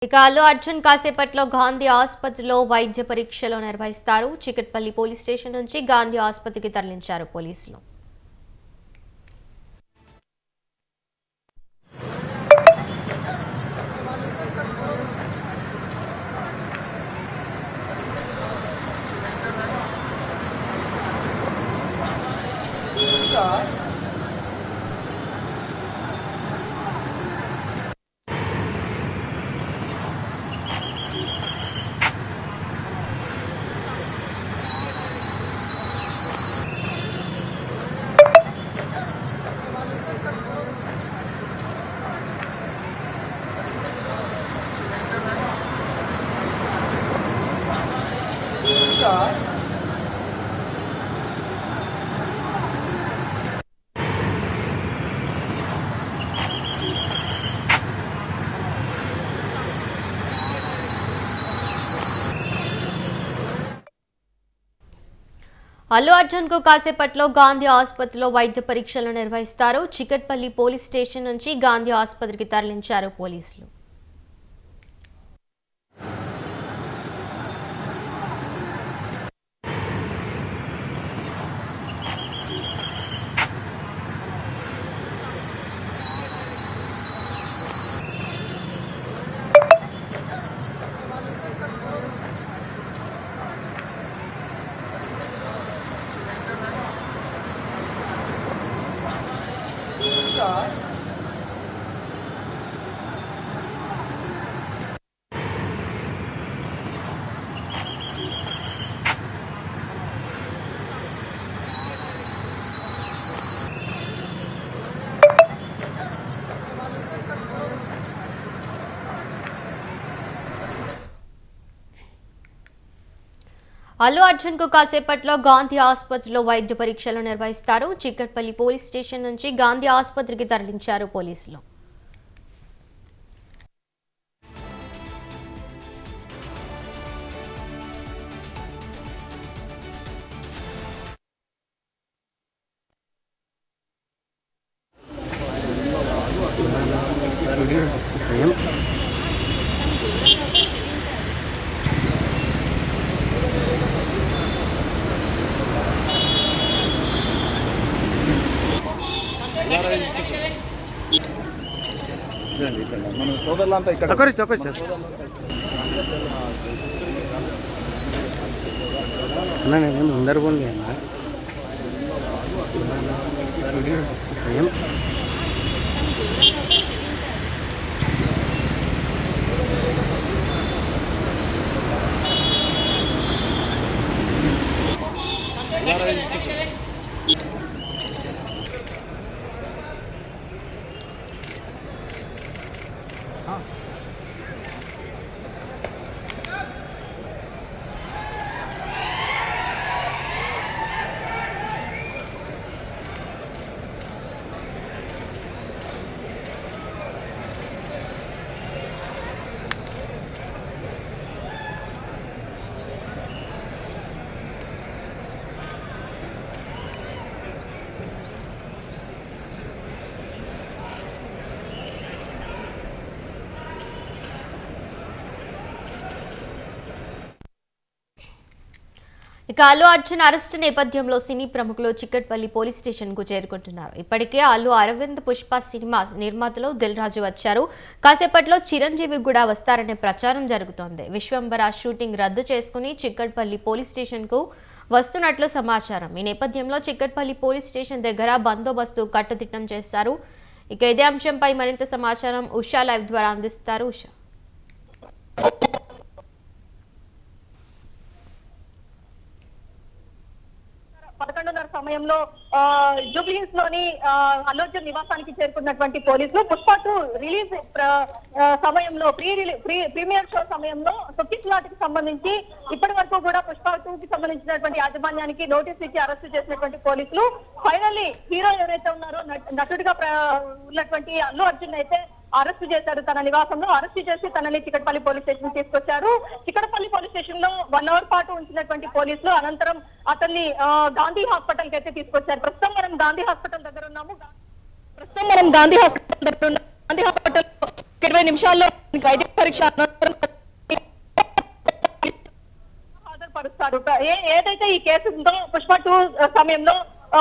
ఇక అల్లు అర్జున్ కాసేపట్లో గాంధీ ఆసుపత్రిలో వైద్య పరీక్షలు నిర్వహిస్తారు. చికట్పల్లి పోలీస్ స్టేషన్ నుంచి గాంధీ ఆసుపత్రికి తరలించారు పోలీసులు. అల్లు అర్జున్ కు కాసేపట్లో గాంధీ ఆసుపత్రిలో వైద్య పరీక్షలు నిర్వహిస్తారు. చికట్పల్లి పోలీస్ స్టేషన్ నుంచి గాంధీ ఆసుపత్రికి తరలించారు పోలీసులు. అల్లు అర్జున్ కు కాసేపట్లో గాంధీ ఆసుపత్రిలో వైద్య పరీక్షలు నిర్వహిస్తారు. చికట్పల్లి పోలీస్ స్టేషన్ నుంచి గాంధీ ఆసుపత్రికి తరలించారు పోలీసులు. మన సోదరులంతా ఇక్కడ నేను ముందర పోండి ఇక అల్లు అర్జున్ అరెస్టు నేపథ్యంలో సినీ ప్రముఖులు చికట్పల్లి పోలీస్ స్టేషన్ కు చేరుకుంటున్నారు. ఇప్పటికే అల్లు అరవింద్ పుష్ప సినిమా నిర్మాతలు దిల్ రాజు వచ్చారు. కాసేపట్లో చిరంజీవి కూడా వస్తారనే ప్రచారం జరుగుతోంది. విశ్వంబర షూటింగ్ రద్దు చేసుకుని చికట్పల్లి పోలీస్ స్టేషన్ కు వస్తున్నట్లు సమాచారం. ఈ నేపథ్యంలో చికట్పల్లి పోలీస్ స్టేషన్ దగ్గర బందోబస్తు కట్టుదిట్టం చేశారు. ఇక ఇదే అంశంపై మరింత సమాచారం ఉషా లైవ్ ద్వారా అందిస్తారు. ఉషా, 11:30 సమయంలో జూబ్లీహిల్స్ లోని అల్లు అర్జున్ నివాసానికి చేరుకున్నటువంటి పోలీసులు పుష్ప 2 రిలీజ్ సమయంలో ప్రీమియర్ షో సమయంలో తొక్కిస్లాట్ కి సంబంధించి ఇప్పటి వరకు కూడా పుష్ప 2 కి సంబంధించినటువంటి యాజమాన్యానికి నోటీస్ ఇచ్చి అరెస్ట్ చేసినటువంటి పోలీసులు ఫైనల్లీ హీరో ఎవరైతే ఉన్నారో నటుడిగా ఉన్నటువంటి అల్లు అర్జున్ అయితే అరెస్ట్ చేశారు. తన నివాసంలో అరెస్ట్ చేసి తనని చికట్పల్లి పోలీస్ స్టేషన్ తీసుకొచ్చారు. చికట్పల్లి పోలీస్ స్టేషన్ లో 1 అవర్ పాటు ఉంచినటువంటి పోలీసులు అనంతరం అతన్ని గాంధీ హాస్పిటల్ కి అయితే తీసుకొచ్చారు. ప్రస్తుతం మనం గాంధీ హాస్పిటల్ దగ్గర ఉన్నాము. గాంధీ హాస్పిటల్ 20 నిమిషాల్లో వైద్య పరీక్ష హాజరుపరుస్తారు. ఏదైతే ఈ కేసు ఉందో పుష్ప 2 సమయంలో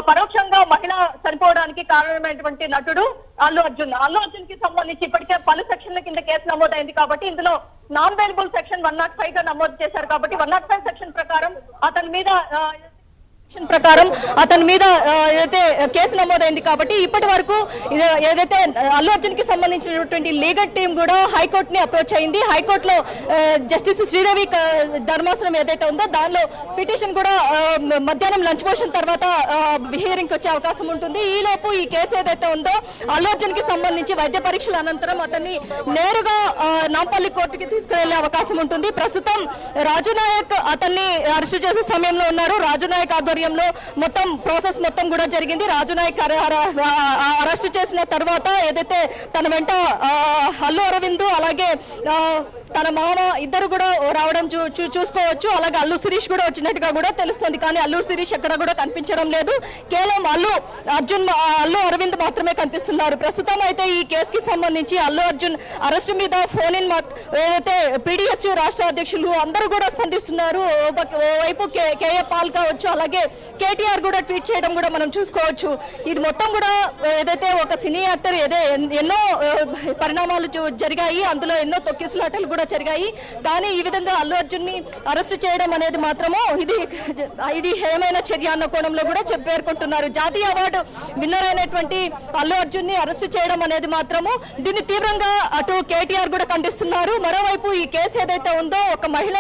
పరోక్షంగా మహిళ చనిపోవడానికి కారణమైనటువంటి నటుడు అల్లు అర్జున్ కి సంబంధించి ఇప్పటికే పలు సెక్షన్ల కింద కేసు నమోదైంది కాబట్టి ఇందులో నాన్ బెయిలబుల్ సెక్షన్ 105 గా నమోదు చేశారు కాబట్టి 105 సెక్షన్ ప్రకారం అతని మీద ఏదైతే కేసు నమోదైంది కాబట్టి ఇప్పటి వరకు ఏదైతే అల్లు అర్జున్ కి సంబంధించినటువంటి లీగల్ టీం కూడా హైకోర్టుని అప్రోచ్ అయింది. హైకోర్టులో జస్టిస్ శ్రీదేవి ధర్మాసనం ఏదైతే ఉందో దానిలో పిటిషన్ కూడా మధ్యాహ్నం లంచ్ మోషన్ తర్వాత హియరింగ్ వచ్చే అవకాశం ఉంటుంది. ఈ లోపు ఈ కేసు ఏదైతే ఉందో అల్లు అర్జున్ కి సంబంధించి వైద్య పరీక్షల అనంతరం అతన్ని నేరుగా నాంపల్లి కోర్టుకి తీసుకువెళ్లే అవకాశం ఉంటుంది. ప్రస్తుతం రాజు నాయక్ అతన్ని అరెస్ట్ చేసే సమయంలో ఉన్నారు. రాజు నాయక్ మొత్తం ప్రాసెస్ మొత్తం కూడా జరిగింది. రాజు నాయక్ అరెస్ట్ చేసిన తర్వాత ఏదైతే తన వెంట అల్లు అరవింద్ అలాగే తన మామ ఇద్దరు కూడా రావడం చూసుకోవచ్చు. అలాగే అల్లు శిరీష్ కూడా వచ్చినట్టుగా కూడా తెలుస్తుంది. కానీ అల్లు శిరీష్ ఎక్కడ కూడా కనిపించడం లేదు. కేవలం అల్లు అరవింద్ మాత్రమే కనిపిస్తున్నారు. ప్రస్తుతం అయితే ఈ కేసుకి సంబంధించి అల్లు అర్జున్ అరెస్ట్ మీద ఫోన్ ఇన్ ఏదైతే పీడీఎస్యూ రాష్ట్ర అధ్యక్షులు అందరూ కూడా స్పందిస్తున్నారు. ఓవైపు కేఏ పాల్ కావచ్చు, అలాగే కేటీఆర్ కూడా ట్వీట్ చేయడం కూడా మనం చూసుకోవచ్చు. ఇది మొత్తం కూడా ఏదైతే ఒక సినీ యాక్టర్ ఎన్నో పరిణామాలు జరిగాయి, అందులో ఎన్నో తొక్కిసలాటలు కూడా జరిగాయి. కానీ ఈ విధంగా అల్లు అర్జున్ ని అరెస్ట్ చేయడం అనేది మాత్రము ఇది హేమైన చర్య అన్న కోణంలో కూడా పేర్కొంటున్నారు. జాతీయ అవార్డు విన్నర్ అయినటువంటి అల్లు అర్జున్ ని అరెస్ట్ చేయడం అనేది మాత్రము దీన్ని తీవ్రంగా అటు కేటీఆర్ కూడా ఖండిస్తున్నారు. మరోవైపు ఈ కేసు ఏదైతే ఉందో ఒక మహిళ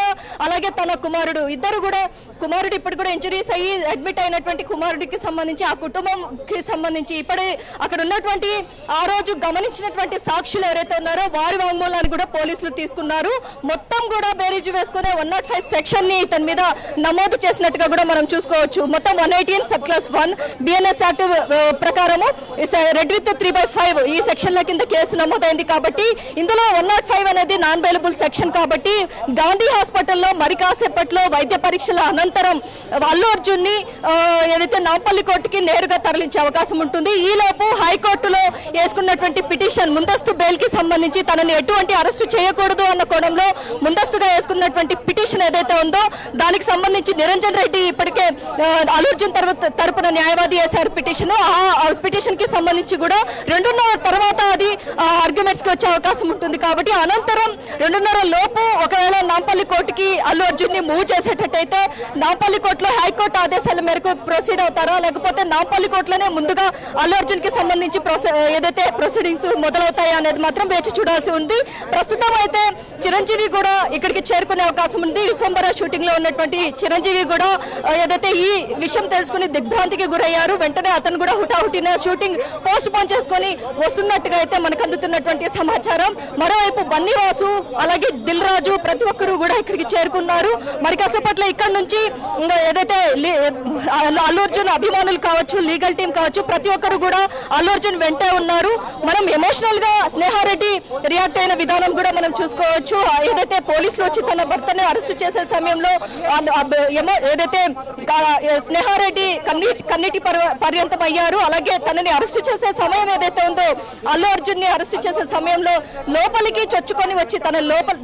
అలాగే తన కుమారుడు ఇద్దరు కూడా కుమారుడు ఇప్పుడు కూడా ఇంజరీస్ అయ్యి అడ్మిట్ అయినటువంటి కుమారుడికి సంబంధించి ఆ కుటుంబంకి సంబంధించి ఇప్పుడే అక్కడ ఉన్నటువంటి ఆ రోజు గమనించినటువంటి సాక్షులు ఎవరైతే ఉన్నారో వారి వాంగ్మూలాన్ని కూడా పోలీసులు తీసుకున్నారు. మొత్తం కూడా బేరీజు వేసుకునే 105 సెక్షన్ ని ఇతని మీద నమోదు చేసినట్టుగా కూడా మనం చూసుకోవచ్చు. మొత్తం 118 సబ్-1 బిఎన్ఎస్ యాక్ట్ ప్రకారము రెడ్ విత్ 3/5 ఈ సెక్షన్ల కింద కేసు నమోదైంది. కాబట్టి ఇందులో 105 అనేది నాన్ బెయిలబుల్ సెక్షన్ కాబట్టి గాంధీ హాస్పిటల్లో మరి కాసేపట్లో వైద్య పరీక్షల అనంతరం అల్లు అర్జున్ ని ఏదైతే నాంపల్లి కోర్టుకి నేరుగా తరలించే అవకాశం ఉంటుంది. ఈ లోపు హైకోర్టులో వేసుకున్నటువంటి పిటిషన్ ముందస్తు బెయిల్ కి సంబంధించి తనని ఎటువంటి అరెస్టు చేయకూడదు అన్న కోణంలో ముందస్తుగా వేసుకున్నటువంటి పిటిషన్ ఏదైతే ఉందో దానికి సంబంధించి నిరంజన్ రెడ్డి ఇప్పటికే అల్లు అర్జున్ తరపున న్యాయవాది వేశారు పిటిషన్. ఆ పిటిషన్ కి సంబంధించి కూడా 2:30 తర్వాత అది ఆర్గ్యుమెంట్స్ కి వచ్చే అవకాశం ఉంటుంది. కాబట్టి అనంతరం 2:30 లోపు ఒకవేళ నాంపల్లి కోర్టుకి అల్లు అర్జున్ ని మూవ్ చేసేటట్టయితే నాంపల్లి కోర్టులో హైకోర్టు ఆదేశాల మేరకు ప్రొసీడ్ అవుతారా, లేకపోతే నాంపల్లి కోర్టులోనే ముందుగా అల్లు అర్జున్ కి సంబంధించి ఏదైతే ప్రొసీడింగ్స్ మొదలవుతాయి అనేది మాత్రం వేచి చూడాల్సి ఉంది. ప్రస్తుతం అయితే చిరంజీవి కూడా ఇక్కడికి చేరుకునే అవకాశం ఉంది. విశ్వంబర షూటింగ్ లో ఉన్నటువంటి చిరంజీవి కూడా ఏదైతే ఈ విషయం తెలుసుకుని దిగ్భ్రాంతికి గురయ్యారు. వెంటనే అతను కూడా హుటాహుటిన షూటింగ్ పోస్ట్ పోన్ చేసుకుని వస్తున్నట్టుగా అయితే మనకు అందుతున్నటువంటి సమాచారం. మరోవైపు బన్నీవాసు అలాగే దిల్ రాజు ప్రతి ఒక్కరు కూడా ఇక్కడికి చేరుకున్నారు. మరి కాసేపట్లో ఇక్కడ నుంచి ఏదైతే అల్లు అర్జున్ అభిమానులు కావచ్చు, లీగల్ టీం కావచ్చు, ప్రతి ఒక్కరు కూడా అల్లు అర్జున్ వెంటే ఉన్నారు. మనం ఎమోషనల్ గా స్నేహారెడ్డి రియాక్ట్ అయిన విధానం కూడా మనం చూసుకోవచ్చు. ఏదైతే పోలీసులు వచ్చి తన భర్తని అరెస్ట్ చేసే సమయంలో ఏదైతే స్నేహారెడ్డి కన్నీటి పర్యంతం అయ్యారు. అలాగే తనని అరెస్ట్ చేసే సమయం ఏదైతే ఉందో అల్లు అర్జున్ ని అరెస్ట్ చేసే సమయంలో లోపలికి చొచ్చుకొని వచ్చి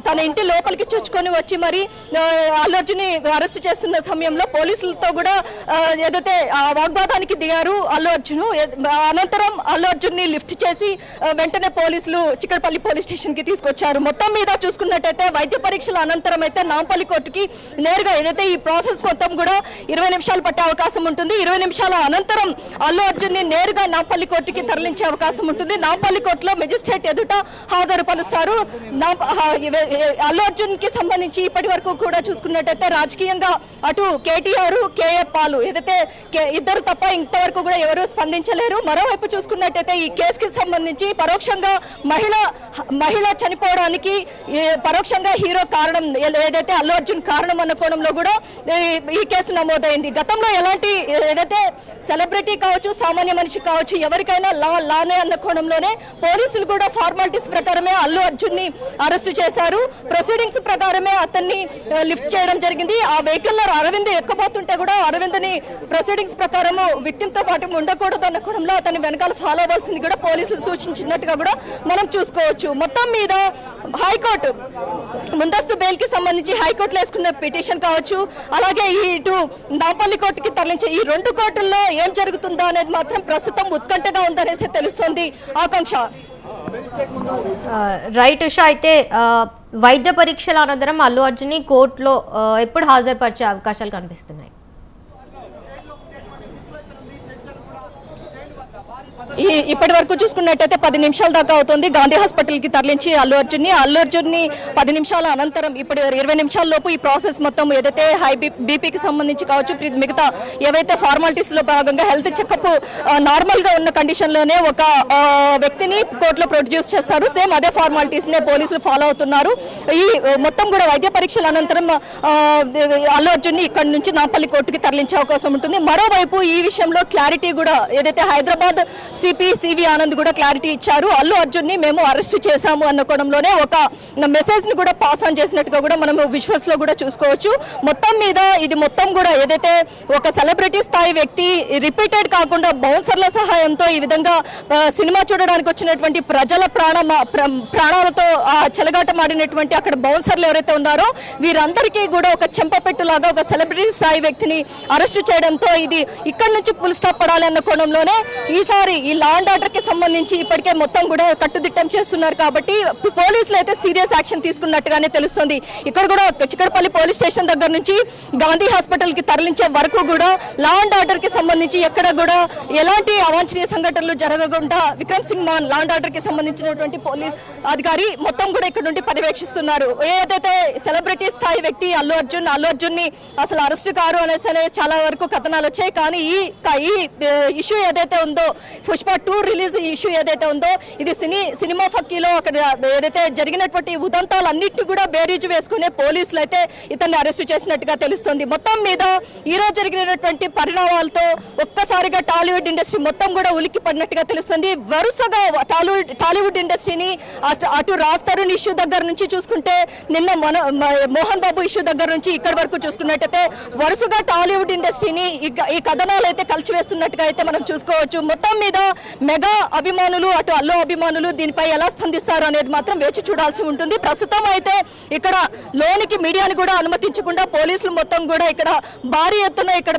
తన ఇంటి లోపలికి చొచ్చుకొని వచ్చి మరి అల్లు అర్జున్ ని అరెస్ట్ చేస్తున్న సమయంలో పోలీసులతో కూడా ఏదైతే వాగ్వాదానికి దిగారు అల్లు అర్జున్. అనంతరం అల్లు అర్జున్ ని లిఫ్ట్ చేసి వెంటనే పోలీసులు చిక్కడపల్లి పోలీస్ స్టేషన్ కి తీసుకొచ్చారు. మొత్తం మీద చూసుకున్నట్టయితే వైద్య పరీక్షల అనంతరం అయితే నాంపల్లి కోర్టుకి నేరుగా ఏదైతే ఈ ప్రాసెస్ మొత్తం కూడా 20 నిమిషాలు పట్టే అవకాశం ఉంటుంది. 20 నిమిషాల అనంతరం అల్లు అర్జున్ ని నేరుగా నాంపల్లి కోర్టుకి తరలించే అవకాశం ఉంటుంది. నాంపల్లి కోర్టులో మెజిస్ట్రేట్ ఎదుట హాజరుపరుస్తారు. అల్లు అర్జున్ కి సంబంధించి ఇప్పటి వరకు కూడా చూసుకున్నట్టయితే రాజకీయంగా అటు కేటీఆర్, కేఏ పాలు ఏదైతే ఇద్దరు తప్ప ఇంతవరకు కూడా ఎవరు స్పందించలేరు. మరోవైపు చూసుకున్నట్టయితే ఈ కేసుకి సంబంధించి పరోక్షంగా మహిళ చనిపోవడానికి పరోక్షంగా హీరో కారణం, ఏదైతే అల్లు అర్జున్ కారణం అన్న కోణంలో కూడా ఈ కేసు నమోదైంది. గతంలో ఎలాంటి ఏదైతే సెలబ్రిటీ కావచ్చు, సామాన్య మనిషి కావచ్చు, ఎవరికైనా లానే అన్న కోణంలోనే పోలీసులు కూడా ఫార్మాలిటీస్ ప్రకారమే అల్లు అర్జున్ ని అరెస్టు చేశారు. ప్రొసీడింగ్స్ ప్రకారమే అతన్ని లిఫ్ట్ చేయడం జరిగింది. ఆ వెహికల్ లో అరవింద్ ఎక్కబోతుంటే కూడా అరవింద్ ని ప్రొసీడింగ్స్ ప్రకారం విక్టిమ్ తో పాటు ఉండకూడదు అన్న కోణంలో అతని వెనకాల ఫాలో అవ్వాల్సింది కూడా పోలీసులు సూచించినట్టుగా కూడా మనం చూసుకోవచ్చు. మొత్తం మీద హైకోర్టు ముందస్తు బెయిల్ కి సంబంధించి హైకోర్టులో వేసుకున్న పిటిషన్ కావచ్చు, అలాగే ఇటు నాంపల్లి కోర్టుకి తరలించే ఈ రెండు కోర్టుల్లో ఏం జరుగుతుందో అనేది మాత్రం ప్రస్తుతం ఉత్కంఠగా ఉందనేసి తెలుస్తోంది. ఆకాంక్ష. రైట్ ఉషా, అయితే వైద్య పరీక్షల అనంతరం అల్లు అర్జున్ కోర్టులో ఎప్పుడు హాజరుపరిచే అవకాశాలు కనిపిస్తున్నాయి? ఇప్పటి వరకు చూసుకున్నట్టయితే 10 నిమిషాల దాకా అవుతుంది. గాంధీ హాస్పిటల్ కి తరలించి అల్లు అర్జున్ ని 10 నిమిషాల అనంతరం ఇప్పుడు 20 నిమిషాల లోపు ఈ ప్రాసెస్ మొత్తం ఏదైతే హై బీపీకి సంబంధించి కావచ్చు, మిగతా ఏవైతే ఫార్మాలిటీస్ లో భాగంగా హెల్త్ చెకప్ నార్మల్ గా ఉన్న కండిషన్ లోనే ఒక వ్యక్తిని కోర్టులో ప్రొడ్యూస్ చేస్తారు. సేమ్ అదే ఫార్మాలిటీస్ నే పోలీసులు ఫాలో అవుతున్నారు. ఈ మొత్తం కూడా వైద్య పరీక్షల అనంతరం అల్లు అర్జున్ ని ఇక్కడ నుంచి నాంపల్లి కోర్టుకి తరలించే అవకాశం ఉంటుంది. మరోవైపు ఈ విషయంలో క్లారిటీ కూడా ఏదైతే హైదరాబాద్ సివి ఆనంద్ కూడా క్లారిటీ ఇచ్చారు. అల్లు అర్జున్ ని మేము అరెస్ట్ చేశాము అన్న కోణంలోనే ఒక మెసేజ్ ని కూడా పాస్ ఆన్ చేసినట్టుగా కూడా మనం విజువల్స్ లో కూడా చూసుకోవచ్చు. మొత్తం మీద ఇది మొత్తం కూడా ఏదైతే ఒక సెలబ్రిటీ స్థాయి వ్యక్తి రిపీటెడ్ కాకుండా బౌన్సర్ల సహాయంతో ఈ విధంగా సినిమా చూడడానికి వచ్చినటువంటి ప్రజల ప్రాణాలతో చెలగాటమాడినటువంటి అక్కడ బౌన్సర్లు ఎవరైతే ఉన్నారో వీరందరికీ కూడా ఒక చెంపపెట్టులాగా ఒక సెలబ్రిటీ స్థాయి వ్యక్తిని అరెస్ట్ చేయడంతో ఇది ఇక్కడ నుంచి ఫుల్ స్టాప్ పడాలి అన్న కోణంలోనే ఈసారి ఈ లా అండ్ ఆర్డర్ కి సంబంధించి ఇప్పటికే మొత్తం కూడా కట్టుదిట్టం చేస్తున్నారు. కాబట్టి పోలీసులు అయితే సీరియస్ యాక్షన్ తీసుకున్నట్టుగానే తెలుస్తుంది. ఇక్కడ కూడా చిక్కడపల్లి పోలీస్ స్టేషన్ దగ్గర నుంచి గాంధీ హాస్పిటల్ కి తరలించే వరకు కూడా లా అండ్ ఆర్డర్ కి సంబంధించి ఎక్కడ కూడా ఎలాంటి అవాంఛనీయ సంఘటనలు జరగకుండా Vikram Singh Mann law and order కి సంబంధించినటువంటి పోలీస్ అధికారి మొత్తం కూడా ఇక్కడ నుండి పర్యవేక్షిస్తున్నారు. ఏదైతే సెలబ్రిటీ స్థాయి వ్యక్తి అల్లు అర్జున్ ని అసలు అరెస్ట్ కారు అనేసి చాలా వరకు కథనాలు వచ్చాయి. కానీ ఈ ఇష్యూ ఏదైతే ఉందో, పుష్ప 2 రిలీజ్ ఇష్యూ ఏదైతే ఉందో, ఇది సినిమా ఫక్కీలో అక్కడ ఏదైతే జరిగినటువంటి ఉదంతాలన్నింటినీ కూడా బేరీజు వేసుకునే పోలీసులు అయితే ఇతన్ని అరెస్ట్ చేసినట్టుగా తెలుస్తుంది. మొత్తం మీద ఈ రోజు జరిగినటువంటి పరిణామాలతో ఒక్కసారిగా టాలీవుడ్ ఇండస్ట్రీ మొత్తం కూడా ఉలిక్కి పడినట్టుగా తెలుస్తుంది. వరుసగా టాలీవుడ్ ఇండస్ట్రీని అటు రాజ్ తరుణ్ ఇష్యూ దగ్గర నుంచి చూసుకుంటే, నిన్న మోహన్ బాబు ఇష్యూ దగ్గర నుంచి ఇక్కడి వరకు చూసుకున్నట్టయితే వరుసగా టాలీవుడ్ ఇండస్ట్రీని ఈ కథనాలు అయితే కలిసివేస్తున్నట్టుగా అయితే మనం చూసుకోవచ్చు. మొత్తం మీద మెగా అభిమానులు అటు అల్లు అభిమానులు దీనిపై ఎలా స్పందిస్తారు అనేది మాత్రం వేచి చూడాల్సి ఉంటుంది. ప్రస్తుతం అయితే ఇక్కడ లోనికి మీడియాని కూడా అనుమతించకుండా పోలీసులు మొత్తం కూడా ఇక్కడ భారీ ఎత్తున ఇక్కడ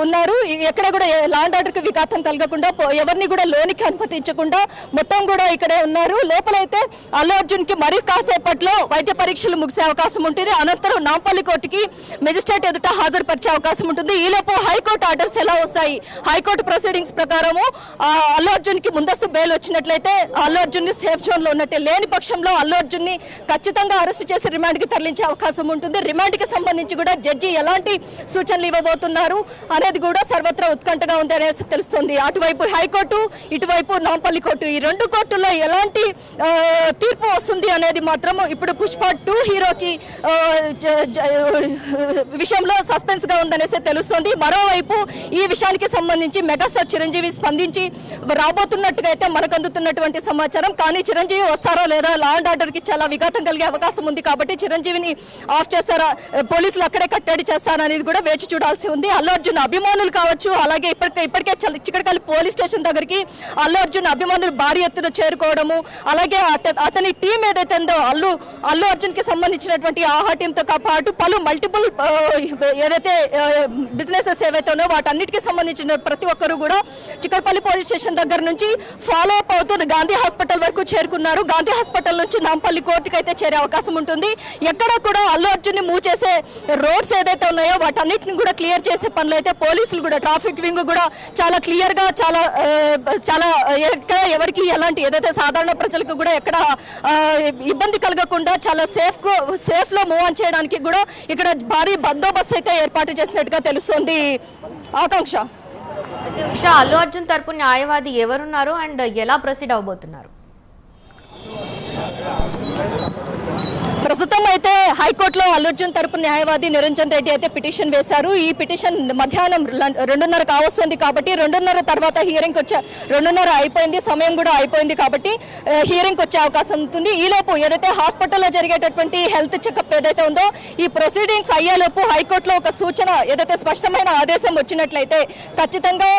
ఉన్నారు. ఎక్కడ కూడా లా అండ్ ఆర్డర్ కి విఘాతం కలగకుండా ఎవరిని కూడా లోనికి అనుమతించకుండా మొత్తం కూడా ఇక్కడే ఉన్నారు. లోపలైతే అల్లు అర్జున్ కి మరి కాసేపట్లో వైద్య పరీక్షలు ముగిసే అవకాశం ఉంటుంది. అనంతరం నాంపల్లి కోర్టుకి మెజిస్ట్రేట్ ఎదుట హాజరుపరిచే అవకాశం ఉంటుంది. ఈలోపు హైకోర్టు ఆర్డర్స్ ఎలా వస్తాయి, హైకోర్టు ప్రొసీడింగ్స్ ప్రకారము అల్లు అర్జున్ కి ముందస్తు బెయిల్ వచ్చినట్లయితే అల్లు అర్జున్ ని సేఫ్ జోన్ లో ఉన్నట్టే, లేని పక్షంలో అల్లు అర్జున్ ని ఖచ్చితంగా అరెస్ట్ చేసి రిమాండ్ కి తరలించే అవకాశం ఉంటుంది. రిమాండ్ కి సంబంధించి కూడా జడ్జి ఎలాంటి సూచనలు ఇవ్వబోతున్నారు అనేది కూడా సర్వత్రా ఉత్కంఠగా ఉంది అనేసి తెలుస్తుంది. అటువైపు హైకోర్టు, ఇటువైపు నాంపల్లి కోర్టు, ఈ రెండు కోర్టుల్లో ఎలాంటి తీర్పు వస్తుంది అనేది మాత్రం ఇప్పుడు పుష్ప 2 హీరోకి విషయంలో సస్పెన్స్ గా ఉందనేసి తెలుస్తుంది. మరోవైపు ఈ విషయానికి సంబంధించి మెగాస్టార్ చిరంజీవి స్పందించి రాబోతున్నట్టుగా అయితే మనకు అందుతున్నటువంటి సమాచారం. కానీ చిరంజీవి వస్తారా లేదా, లా అండ్ ఆర్డర్ కి చాలా విఘాతం కలిగే అవకాశం ఉంది కాబట్టి చిరంజీవిని ఆఫ్ చేస్తారా, పోలీసులు అక్కడే కట్టడి చేస్తారా అనేది కూడా వేచి చూడాల్సి ఉంది. అల్లు అర్జున్ అభిమానులు కావచ్చు, అలాగే ఇప్పటికే చిక్కడపల్లి పోలీస్ స్టేషన్ దగ్గరికి అల్లు అర్జున్ అభిమానులు భారీ ఎత్తున చేరుకోవడము, అలాగే అతని టీం ఏదైతే ఉందో అల్లు అర్జున్ కి సంబంధించినటువంటి ఆహా టీమ్ తో పాటు పలు మల్టిపుల్ ఏదైతే బిజినెసెస్ ఏవైతే ఉన్నాయో వాటన్నిటికీ సంబంధించిన ప్రతి ఒక్కరు కూడా చిక్కడపల్లి పోలీస్ స్టేషన్ దగ్గర నుంచి ఫాలో అప్ అవుతూ గాంధీ హాస్పిటల్ వరకు చేరుకున్నారు. గాంధీ హాస్పిటల్ నుంచి నాంపల్లి కోర్టుకి అయితే చేరే అవకాశం ఉంటుంది. ఎక్కడ కూడా అల్లు అర్జున్ ని మూవ్ చేసే రోడ్స్ ఏదైతే ఉన్నాయో వాటన్నిటిని కూడా క్లియర్ చేసే పనులు అయితే పోలీసులు కూడా, ట్రాఫిక్ వింగ్ కూడా చాలా క్లియర్ గా చాలా ఎక్కడ ఎవరికి ఎలాంటి ఏదైతే సాధారణ ప్రజలకు కూడా ఎక్కడ ఇబ్బంది కలగకుండా చాలా సేఫ్ లో మూవ్ ఆన్ చేయడానికి కూడా ఇక్కడ భారీ బందోబస్తు అయితే ఏర్పాటు చేసినట్టుగా తెలుస్తోంది. ఆకాంక్ష. అయితే ఉషా, అల్లు అర్జున్ తరపు న్యాయవాది ఎవరున్నారు అండ్ ఎలా ప్రొసీడ్ అవబోతున్నారు? అయితే హైకోర్టులో అల్లు అర్జున్ తరపు న్యాయవాది నిరంజన్ రెడ్డి అయితే పిటిషన్ వేశారు. ఈ పిటిషన్ మధ్యాహ్నం 2:30 కావస్తుంది కాబట్టి 2:30 తర్వాత హియరింగ్ 2:30 అయిపోయింది, సమయం కూడా అయిపోయింది కాబట్టి హియరింగ్ వచ్చే అవకాశం ఉంటుంది. ఈలోపు ఏదైతే హాస్పిటల్లో జరిగేటటువంటి హెల్త్ చెకప్ ఏదైతే ఉందో ఈ ప్రొసీడింగ్స్ అయ్యేలోపు హైకోర్టులో ఒక సూచన ఏదైతే స్పష్టమైన ఆదేశం వచ్చినట్లయితే ఖచ్చితంగా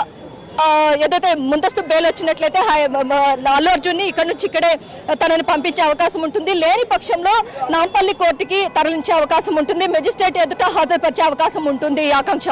ఏదైతే ముందస్తు బెయిల్ వచ్చినట్లయితే అల్లు అర్జున్ని ఇక్కడ నుంచి ఇక్కడే తనని పంపించే అవకాశం ఉంటుంది. లేని పక్షంలో నాంపల్లి కోర్టుకి తరలించే అవకాశం ఉంటుంది, మెజిస్ట్రేట్ ఎదుట హాజరుపరిచే అవకాశం ఉంటుంది. ఆకాంక్ష.